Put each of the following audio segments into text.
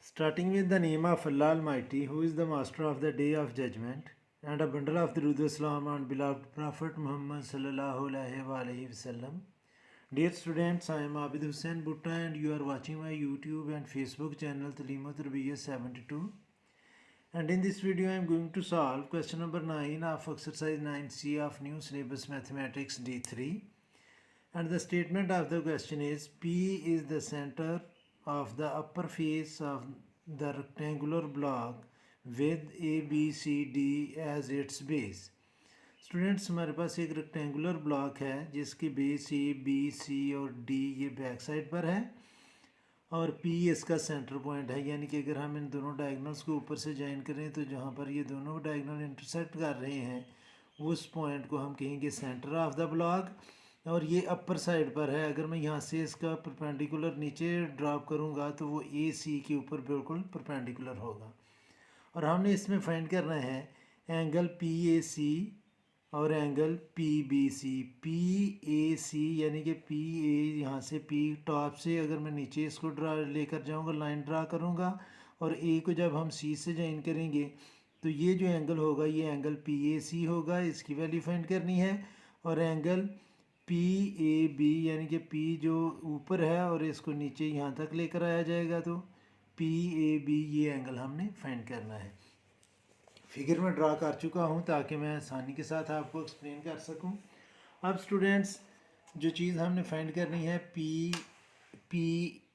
Starting with the name of Allah Almighty, who is the master of the day of judgment, and a bundle of Durud Islam and beloved Prophet Muhammad sallallahu alaihi wasallam. Dear students, I am Abid Hussain Butta and you are watching my YouTube and Facebook channel Taleema Tarbiyya 72. And in this video I am going to solve question number 9 of exercise 9C of new syllabus mathematics D3. And the statement of the question is P is the center of the upper face of the rectangular block with A, B, C, D as its base. Students हमारे पास एक rectangular block है जिसकी base A B C और D ये back side पर है और P इसका सेंटर पॉइंट है, यानी कि अगर हम इन दोनों डायगोनल्स को ऊपर से ज्वाइन करें तो जहाँ पर ये दोनों डायगोनल इंटरसेक्ट कर रहे हैं उस पॉइंट को हम कहेंगे सेंटर ऑफ द ब्लॉक और ये अपर साइड पर है। अगर मैं यहाँ से इसका परपेंडिकुलर नीचे ड्रॉप करूँगा तो वो ए सी के ऊपर बिल्कुल परपेंडिकुलर होगा और हमने इसमें फाइंड करना है एंगल पी ए सी और angle P B C. P A C यानी कि पी ए यहाँ से पी टॉप से अगर मैं नीचे इसको ड्रा लेकर जाऊँगा लाइन ड्रा करूँगा और ए को जब हम सी से ज्वाइन करेंगे तो ये जो एंगल होगा ये एंगल पी ए सी होगा, इसकी वैल्यू फाइंड करनी है। और एंगल पी ए बी यानी कि पी जो ऊपर है और इसको नीचे यहाँ तक लेकर आया जाएगा तो पी ए बी ये एंगल हमने फाइंड करना है। फिगर में ड्रा कर चुका हूँ ताकि मैं आसानी के साथ आपको एक्सप्लेन कर सकूँ। अब स्टूडेंट्स जो चीज़ हमने फाइंड करनी है पी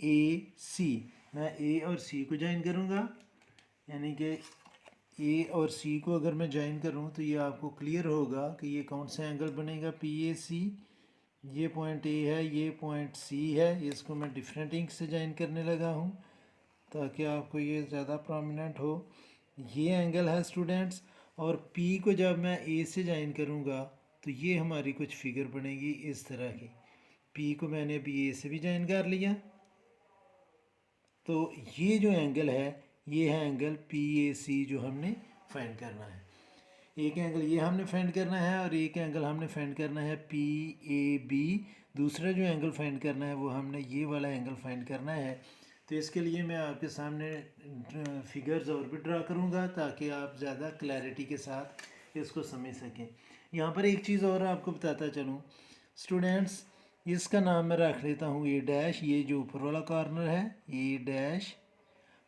ए सी, मैं ए और सी को ज्वाइन करूँगा, यानी कि ए और सी को अगर मैं ज्वाइन करूँ तो ये आपको क्लियर होगा कि ये कौन सा एंगल बनेगा पी ए सी। ये पॉइंट ए है, ये पॉइंट सी है, इसको मैं डिफरेंट इंक से ज्वाइन करने लगा हूँ ताकि आपको ये ज़्यादा प्रोमिनेंट हो। ये एंगल है स्टूडेंट्स और P को जब मैं A से ज्वाइन करूँगा तो ये हमारी कुछ फिगर बनेगी इस तरह की। P को मैंने अभी A से भी ज्वाइन कर लिया तो ये जो एंगल है ये है एंगल PAC जो हमने फाइंड करना है। एक एंगल ये हमने फाइंड करना है और एक एंगल हमने फाइंड करना है PAB। दूसरा जो एंगल फाइंड करना है वो हमने ये वाला एंगल फाइंड करना है। तो इसके लिए मैं आपके सामने फिगर्स और भी ड्रा करूँगा ताकि आप ज़्यादा क्लैरिटी के साथ इसको समझ सकें। यहाँ पर एक चीज़ और आपको बताता चलूँ स्टूडेंट्स, इसका नाम मैं रख लेता हूँ ए डैश, ये जो ऊपर वाला कॉर्नर है ए डैश।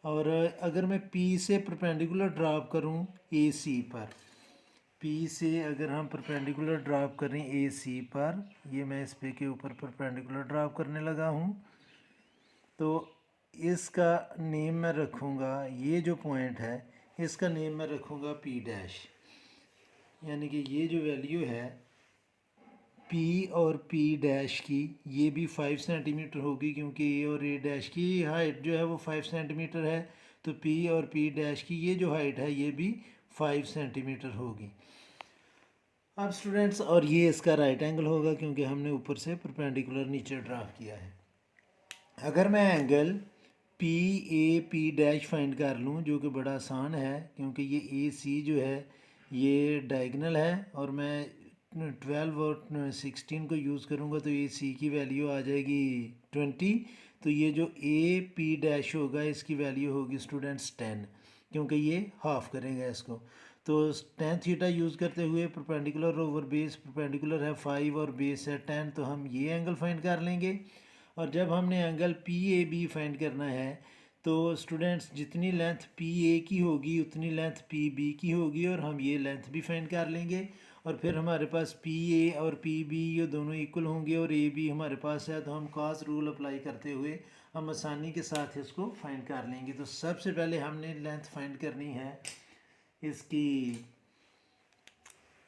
और अगर मैं P से परपेंडिकुलर ड्रॉप करूँ ए सी पर, P से अगर हम परपेंडिकुलर ड्रॉप करें ए सी पर, ये मैं इस पे के ऊपर परपेंडिकुलर ड्रॉप करने लगा हूँ तो इसका नेम मैं रखूँगा, ये जो पॉइंट है इसका नेम मैं रखूँगा P डैश, यानी कि ये जो वैल्यू है P और P डैश की ये भी 5 सेंटीमीटर होगी क्योंकि A और A डैश की हाइट जो है वो 5 सेंटीमीटर है। तो P और P डैश की ये जो हाइट है ये भी 5 सेंटीमीटर होगी। अब स्टूडेंट्स और ये इसका राइट एंगल होगा क्योंकि हमने ऊपर से परपेंडिकुलर नीचे ड्रा किया है। अगर मैं angle P A P dash find कर लूँ जो कि बड़ा आसान है क्योंकि ये ए सी जो है ये डायगोनल है और मैं 12 और 16 को यूज़ करूँगा तो ए सी की वैल्यू आ जाएगी 20। तो ये जो ए पी डैश होगा इसकी वैल्यू होगी स्टूडेंट्स 10 क्योंकि ये हाफ करेगा इसको। तो tan थीटा यूज़ करते हुए परपेंडिकुलर ओवर बेस, परपेंडिकुलर है 5 और बेस है 10, तो हम ये एंगल फाइंड कर लेंगे। और जब हमने angle P A B find करना है तो स्टूडेंट्स जितनी लेंथ पी ए की होगी उतनी लेंथ पी बी की होगी और हम ये लेंथ भी फाइंड कर लेंगे। और फिर हमारे पास पी ए और पी बी ये दोनों इक्वल होंगे और ए बी हमारे पास है तो हम कॉस रूल अप्लाई करते हुए हम आसानी के साथ इसको फाइंड कर लेंगे। तो सबसे पहले हमने लेंथ फाइंड करनी है इसकी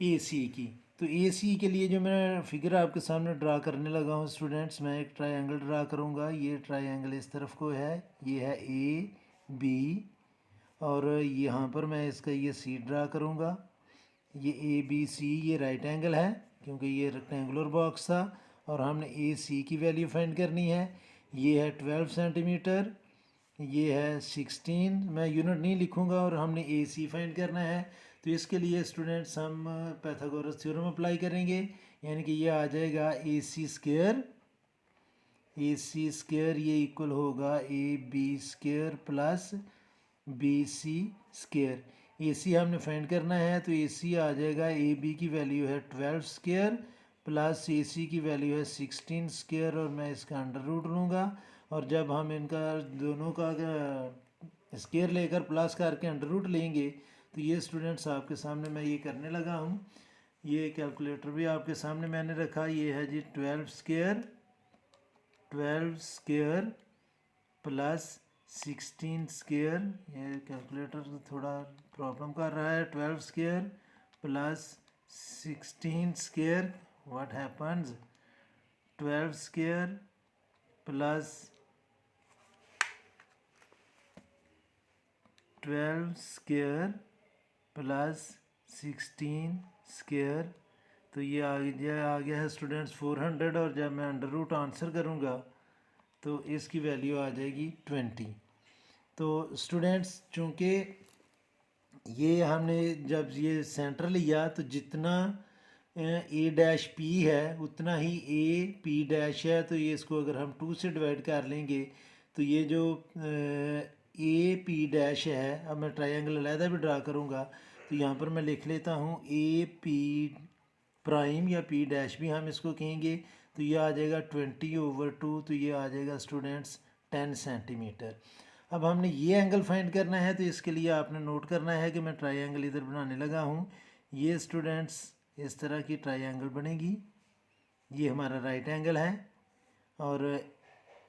ए सी की। तो ए सी के लिए जो मैं फिगर आपके सामने ड्रा करने लगा हूँ स्टूडेंट्स, मैं एक ट्रायंगल ड्रा करूँगा। ये ट्रायंगल इस तरफ को है, ये है ए बी और यहाँ पर मैं इसका ये सी ड्रा करूँगा। ये ए बी सी ये राइट एंगल है क्योंकि ये रेक्टेंगुलर बॉक्स था और हमने ए सी की वैल्यू फाइंड करनी है। ये है 12 सेंटीमीटर, ये है 16, मैं यूनिट नहीं लिखूँगा और हमने ए सी फाइंड करना है। तो इसके लिए स्टूडेंट्स हम पाइथागोरस थ्योरम अप्लाई करेंगे, यानी कि ये आ जाएगा A C square A C square ये इक्वल होगा A B square plus B C square. A C हमने फाइंड करना है तो ए सी आ जाएगा, ए बी की वैल्यू है 12 स्क्वायर प्लस ए सी की वैल्यू है 16 स्क्वायर, और मैं इसका अंडर रूट लूँगा। और जब हम इनका दोनों का स्क्वायर लेकर प्लस करके अंडर रूट लेंगे तो ये स्टूडेंट्स आपके सामने मैं ये करने लगा हूँ। ये कैलकुलेटर भी आपके सामने मैंने रखा, ये है जी 12 स्क्वायर प्लस 16 स्क्वायर। ये कैलकुलेटर थोड़ा प्रॉब्लम कर रहा है। 12 square plus 16 square, what happens, 12 square plus 12 square plus 16 square, तो ये आ गया है स्टूडेंट्स 400। और जब मैं अंडर रूट आंसर करूँगा तो इसकी वैल्यू आ जाएगी 20। तो स्टूडेंट्स चूँकि ये हमने जब ये सेंटर लिया तो जितना ए डैश पी है उतना ही ए पी डैश है, तो ये इसको अगर हम 2 से डिवाइड कर लेंगे तो ये जो ए पी डैश है, अब मैं ट्रायंगल अलहदा भी ड्रा करूँगा तो यहाँ पर मैं लिख लेता हूँ ए पी प्राइम या पी डैश भी हम इसको कहेंगे, तो ये आ जाएगा 20/2, तो ये आ जाएगा स्टूडेंट्स 10 सेंटीमीटर। अब हमने ये एंगल फाइंड करना है, तो इसके लिए आपने नोट करना है कि मैं ट्रायंगल इधर बनाने लगा हूँ। ये स्टूडेंट्स इस तरह की ट्रायंगल बनेगी, ये हमारा राइट एंगल है, और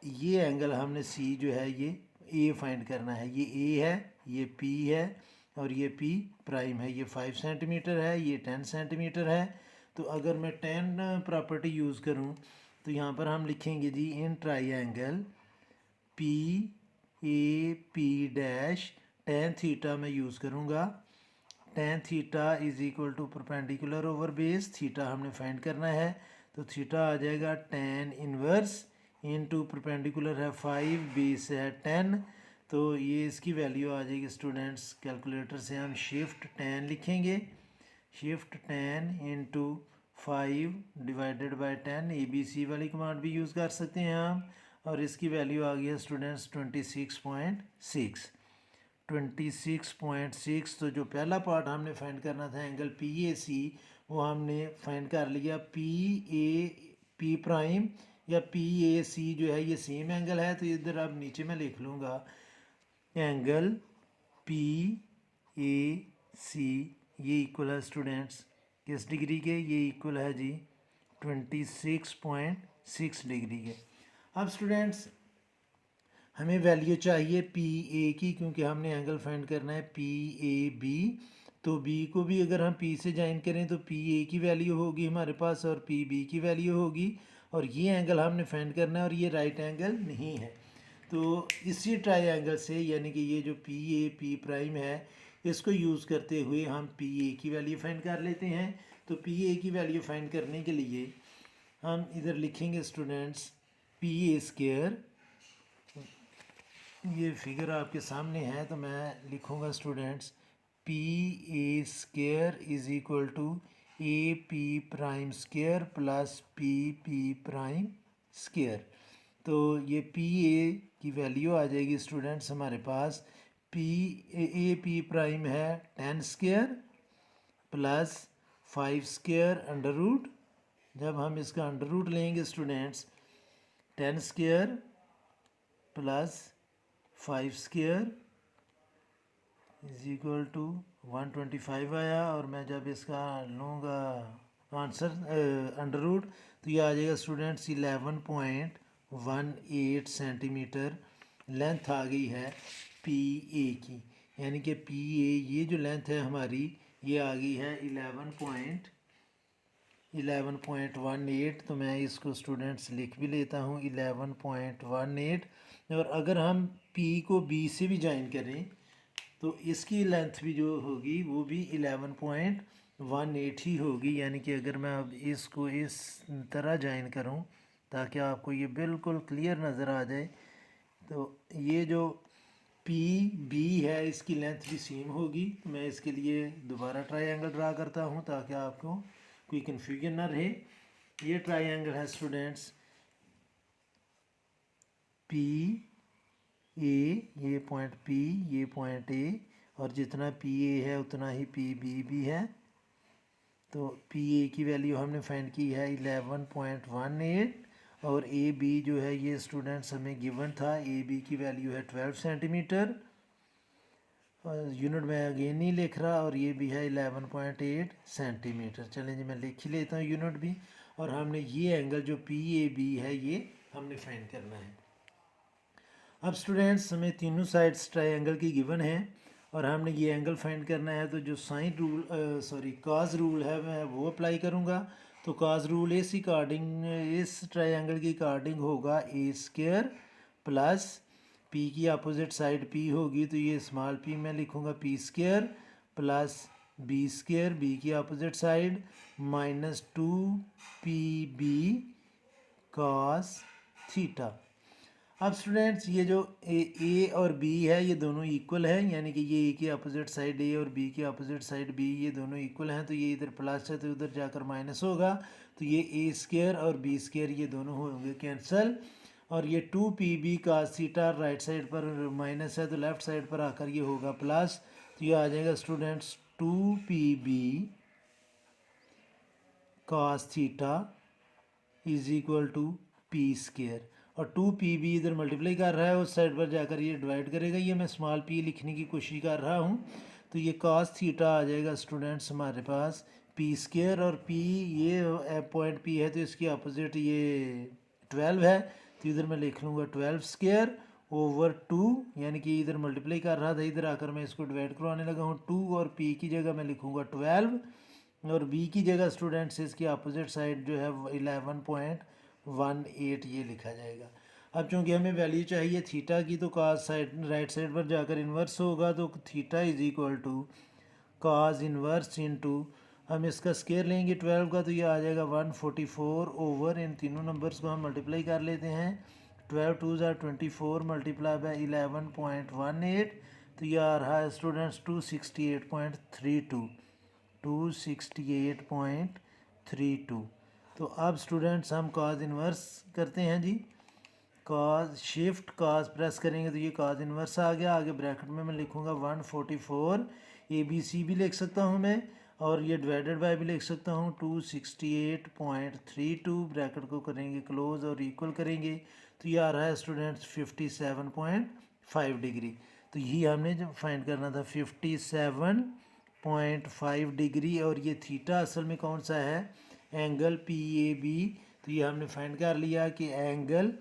ये एंगल हमने सी जो है ये ए फाइंड करना है। ये ए है, ये पी है, और ये पी प्राइम है। ये 5 सेंटीमीटर है, ये 10 सेंटीमीटर है। तो अगर मैं 10 प्रॉपर्टी यूज़ करूं तो यहाँ पर हम लिखेंगे जी in triangle P A P dash tan theta मैं यूज़ करूँगा। tan theta is equal to perpendicular over base, theta हमने फाइंड करना है, तो थीटा आ जाएगा tan इनवर्स इनटू परपेंडिकुलर है 5, बेस है 10, तो ये इसकी वैल्यू आ जाएगी स्टूडेंट्स। कैलकुलेटर से हम शिफ्ट tan लिखेंगे, shift tan into 5 divided by 10, ABC वाली कमांड भी यूज़ कर सकते हैं हम, और इसकी वैल्यू आ गई है स्टूडेंट्स 26.6। तो जो पहला पार्ट हमने फाइंड करना था एंगल PAC, वो हमने फाइंड कर लिया। P प्राइम या PAC जो है ये सेम एंगल है, तो इधर अब नीचे मैं लिख लूँगा एंगल PAC ये इक्वल है स्टूडेंट्स किस डिग्री के, ये इक्वल है जी 26.6 डिग्री के। अब स्टूडेंट्स हमें वैल्यू चाहिए PA की, क्योंकि हमने एंगल फाइंड करना है PAB, तो B को भी अगर हम P से ज्वाइन करें तो PA की वैल्यू होगी हमारे पास और PB की वैल्यू होगी, और ये एंगल हमने फाइंड करना है, और ये राइट एंगल नहीं है। तो इसी ट्रायंगल से यानी कि ये जो PA प्राइम है इसको यूज़ करते हुए हम PA की वैल्यू फाइंड कर लेते हैं। तो PA की वैल्यू फाइंड करने के लिए हम इधर लिखेंगे स्टूडेंट्स PA स्क्वायर, ये फिगर आपके सामने है, तो मैं लिखूँगा students PA square is equal to AP prime square plus PP prime square. तो ये PA की वैल्यू आ जाएगी स्टूडेंट्स हमारे पास, AP प्राइम है 10 square plus 5 square under root. जब हम इसका अंडर रूट लेंगे students 10 square plus 5 square is equal to 125 आया, और मैं जब इसका लूँगा आंसर अंडर रूट तो ये आ जाएगा स्टूडेंट्स 11.18 सेंटीमीटर लेंथ आ गई है PA की, यानी कि PA ये जो लेंथ है हमारी ये आ गई है 11.18। तो मैं इसको स्टूडेंट्स लिख भी लेता हूँ 11.18। और अगर हम P को B से भी ज्वाइन करें तो इसकी लेंथ भी जो होगी वो भी 11.18 ही होगी, यानी कि अगर मैं अब इसको इस तरह ज्वाइन करूं ताकि आपको ये बिल्कुल क्लियर नज़र आ जाए, तो ये जो PB है इसकी लेंथ भी सेम होगी। तो मैं इसके लिए दोबारा ट्रायंगल ड्रा करता हूं ताकि आपको कोई कन्फ्यूजन ना रहे। ये ट्रायंगल है स्टूडेंट्स पी ए, ये पॉइंट पी, ये पॉइंट ए, और जितना पी ए है उतना ही पी बी भी है। तो पी ए की वैल्यू हमने फाइंड की है 11.18, और ए बी जो है ये स्टूडेंट्स हमें गिवन था, ए बी की वैल्यू है 12 सेंटीमीटर। यूनिट में अगेन नहीं लिख रहा, और ये भी है 11.8 सेंटीमीटर। चलें जी, मैं लिख ही लेता हूँ यूनिट भी। और हमने ये एंगल जो पी ए बी है ये हमने फाइंड करना है। अब स्टूडेंट्स हमें तीनों साइड्स ट्रायंगल की गिवन है, और हमने ये एंगल फाइंड करना है। तो जो साइन रूल कॉस रूल है मैं वो अप्लाई करूँगा। तो कॉस रूल इस ट्रायंगल के अकॉर्डिंग होगा ए स्क्वायर प्लस पी की अपोजिट साइड पी होगी, तो ये स्मॉल पी मैं लिखूँगा P square plus B square, B की opposite side minus 2pb cos theta. अब स्टूडेंट्स ये जो ए और बी है ये दोनों इक्वल है, यानी कि ये ए की अपोजिट साइड ए और बी की अपोजिट साइड बी, ये दोनों इक्वल हैं। तो ये इधर प्लस है तो उधर जाकर माइनस होगा, तो ये ए स्क्वायर और बी स्क्वायर ये दोनों होंगे कैंसिल। और ये 2pb cos theta right side पर माइनस है तो लेफ्ट साइड पर आकर ये होगा प्लस, तो ये आ जाएगा students 2pb cos theta is equal to P square, और 2pb इधर मल्टीप्लाई कर रहा है, उस साइड पर जाकर ये डिवाइड करेगा। ये मैं स्मॉल p लिखने की कोशिश कर रहा हूँ, तो ये cos थीटा आ जाएगा स्टूडेंट्स हमारे पास पी स्क्वायर, और p ये पॉइंट p है तो इसकी अपोजिट ये 12 है, तो इधर मैं लिख लूँगा 12 स्क्वायर ओवर 2, यानी कि इधर मल्टीप्लाई कर रहा था, इधर आकर मैं इसको डिवाइड करवाने लगा हूँ। 2 और p की जगह मैं लिखूँगा 12, और b की जगह स्टूडेंट्स इसकी अपोजिट साइड जो है 11.18 ये लिखा जाएगा। अब चूँकि हमें वैल्यू चाहिए थीटा की, तो cos साइड राइट साइड पर जाकर इन्वर्स होगा, तो theta is equal to cos inverse into हम इसका स्केयर लेंगे 12 का, तो ये आ जाएगा 144 ओवर, इन तीनों नंबर्स को हम मल्टीप्लाई कर लेते हैं। 12 2 ज़ा 24 मल्टीप्लाई बाय 11.18, तो ये आ रहा है स्टूडेंट्स 268.32। तो अब स्टूडेंट्स हम cos इन्वर्स करते हैं जी। cos शिफ्ट cos प्रेस करेंगे तो ये cos इन्वर्स आ गया। आगे ब्रैकेट में मैं लिखूँगा 144, ABC भी लिख सकता हूँ मैं, और ये डिवाइडेड बाय भी लिख सकता हूँ 268.32। ब्रैकेट को करेंगे क्लोज और इक्वल करेंगे, तो ये आ रहा है स्टूडेंट्स 57.5 डिग्री। तो यही हमने जब फाइंड करना था 57.5 डिग्री, और ये थीटा असल में कौन सा है, एंगल PAB। तो ये हमने फाइंड कर लिया कि एंगल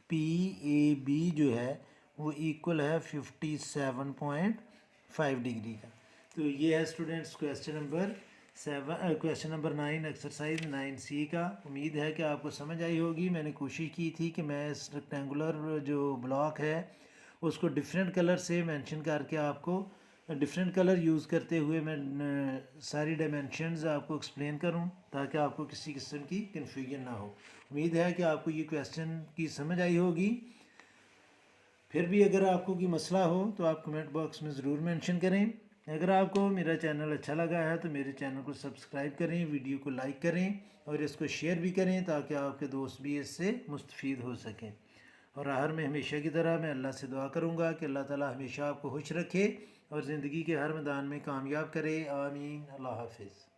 PAB जो है वो इक्वल है 57.5 डिग्री का। तो ये है students question number 9 exercise 9C का। उम्मीद है कि आपको समझ आई होगी। मैंने कोशिश की थी कि मैं इस रेक्टेंगुलर जो ब्लॉक है उसको डिफरेंट कलर से मेंशन करके आपको डिफरेंट कलर यूज़ करते हुए मैं सारी डायमेंशंस आपको एक्सप्लेन करूं, ताकि आपको किसी किस्म की कन्फ्यूजन ना हो। उम्मीद है कि आपको ये क्वेश्चन की समझ आई होगी। फिर भी अगर आपको कोई मसला हो तो आप कमेंट बॉक्स में ज़रूर मेंशन करें। अगर आपको मेरा चैनल अच्छा लगा है तो मेरे चैनल को सब्सक्राइब करें, वीडियो को लाइक करें और इसको शेयर भी करें, ताकि आपके दोस्त भी इससे मुस्तफ़ीद हो सकें। और आखिर में हमेशा की तरह मैं अल्लाह से दुआ करूँगा कि अल्लाह ताला हमेशा आपको खुश रखे और ज़िंदगी के हर मैदान में कामयाब करे। आमीन। अल्लाह हाफिज़।